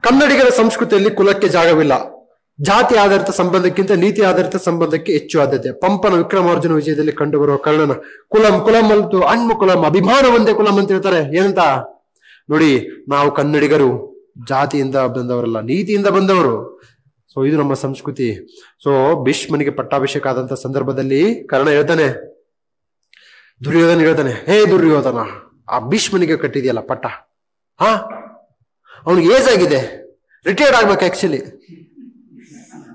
ಕನ್ನಡಿಗರ ಸಂಸ್ಕೃತಿಯಲ್ಲಿ ಕುಲಕ್ಕೆ ಜಾಗವಿಲ್ಲ. ಜಾತಿ ಆಧಾರಿತ ಸಂಬಂಧಕ್ಕಿಂತ ನೀತಿ ಆಧಾರಿತ ಸಂಬಂಧಕ್ಕೆ ಹೆಚ್ಚು ಆದ್ಯತೆ. ಪಂಪನ ವಿಕ್ರಮಾರ್ಜುನ ವಿಜಯದಲ್ಲಿ ಕಂಡುಬರುವ ಕರ್ಣನ ಕುಲಂ ಕುಲಂ ಅಲ್ತು ಅಣ್ಮು ಕುಲಂ, ಅಭಿಮಾನ ಒಂದೇ ಕುಲಂ ಅಂತ ಹೇಳ್ತಾರೆ. ಏನಂತ ನೋಡಿ, ನಾವು ಕನ್ನಡಿಗರು ಜಾತಿಯಿಂದ ಬಂದವರಲ್ಲ, ನೀತಿಯಿಂದ ಬಂದವರು. ಸೊ ಇದು ನಮ್ಮ ಸಂಸ್ಕೃತಿ. ಸೊ ಭೀಷ್ಮನಿಗೆ ಪಟ್ಟಾಭಿಷೇಕ ಆದಂತ ಸಂದರ್ಭದಲ್ಲಿ ಕರ್ಣ ಹೇಳ್ತಾನೆ, ದುರ್ಯೋಧನ ಹೇಳ್ತಾನೆ, ಹೇ ದುರ್ಯೋಧನ, ಆ ಭೀಷ್ಮನಿಗೆ ಕಟ್ಟಿದೆಯಲ್ಲ ಪಟ್ಟ, ಅವನಿಗೆ ಏಜ್ ಆಗಿದೆ, ರಿಟೈರ್ಡ್ ಆಗ್ಬೇಕು ಆಕ್ಚುಲಿ,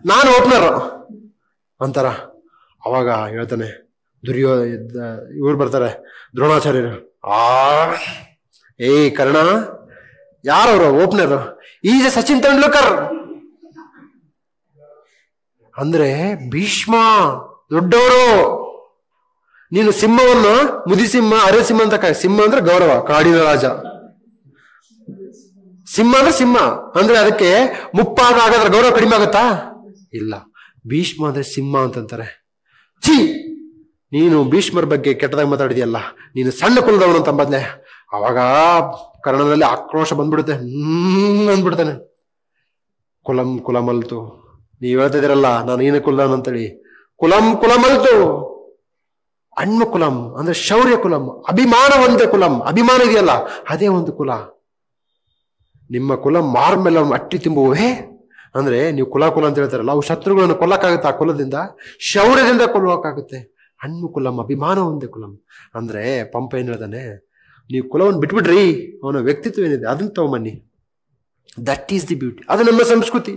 ನಾನು ಓಪನರ್ ಅಂತಾರ. ಅವಾಗ ಹೇಳ್ತಾನೆ ಇವ್ರು ಬರ್ತಾರೆ ದ್ರೋಣಾಚಾರ್ಯರು, ಏಯ್ ಕರ್ಣ, ಯಾರವ್ರು ಓಪನರ್? ಈಜ ಸಚಿನ್ ತೆಂಡೂಲ್ಕರ್. ಅಂದ್ರೆ ಭೀಷ್ಮ ದೊಡ್ಡವರು. ನೀನು ಸಿಂಹವನ್ನು ಮುದಿಸಿಂಹ, ಅರೆಸಿಂಹ ಅಂತ ಸಿಂಹ ಅಂದ್ರೆ ಗೌರವ, ಕಾಡಿನ ರಾಜ. ಸಿಂಹ ಅಂದ್ರೆ ಸಿಂಹ ಅಂದ್ರೆ ಅದಕ್ಕೆ ಮುಪ್ಪಾದ ಹಾಗಾದ್ರೆ ಗೌರವ ಕಡಿಮೆ ಆಗುತ್ತಾ? ಇಲ್ಲ. ಭೀಷ್ಮ ಅಂದ್ರೆ ಸಿಂಹ ಅಂತಂತಾರೆ. ಛೀ, ನೀನು ಭೀಷ್ಮರ ಬಗ್ಗೆ ಕೆಟ್ಟದಾಗ ಮಾತಾಡಿದ್ಯಲ್ಲ, ನೀನು ಸಣ್ಣ ಕುಲದವನು ಅಂತ ಮೊದ್ಲೆ. ಅವಾಗ ಕರ್ಣದಲ್ಲಿ ಆಕ್ರೋಶ ಬಂದ್ಬಿಡುತ್ತೆ. ಅಂದ್ಬಿಡ್ತಾನೆ, ಕುಲಂ ಕುಲಮಲ್ತು, ನೀವ್ ಹೇಳ್ತಿದಿರಲ್ಲ ನಾನು ಏನ ಕುಲಂ ಅಂತೇಳಿ, ಕುಲಂ ಕುಲಮಲ್ತು ಅಣ್ಮ ಕುಲಂ ಅಂದ್ರೆ ಶೌರ್ಯ ಕುಲಂ, ಅಭಿಮಾನ ಒಂದೇ ಕುಲಂ. ಅಭಿಮಾನ ಇದೆಯಲ್ಲ ಅದೇ ಒಂದು ಕುಲ. ನಿಮ್ಮ ಕುಲ ಮಾರ್ಮೇಲೆ ಅಟ್ಟಿ ತುಂಬುವೇ ಅಂದ್ರೆ ನೀವು ಕುಲ ಕುಲ ಅಂತ ಹೇಳ್ತಾರಲ್ಲ, ಅವು ಶತ್ರುಗಳನ್ನು ಕೊಲ್ಲಕ್ಕಾಗುತ್ತೆ. ಆ ಕುಲದಿಂದ ಶೌರ್ಯದಿಂದ ಕೊಲ್ಲೋಕ್ಕಾಗುತ್ತೆ. ಹಣ್ಣು ಕುಲಂ, ಅಭಿಮಾನ ಒಂದೇ ಕುಲಂ. ಅಂದ್ರೆ ಪಂಪ ಏನ್ ಹೇಳ್ತಾನೆ, ನೀವು ಕುಲವನ್ನು ಬಿಟ್ಬಿಡ್ರಿ, ಅವನ ವ್ಯಕ್ತಿತ್ವ ಏನಿದೆ ಅದನ್ನ ತಗೊಂಬನ್ನಿ. That is the beauty. ಅದು ನಮ್ಮ ಸಂಸ್ಕೃತಿ.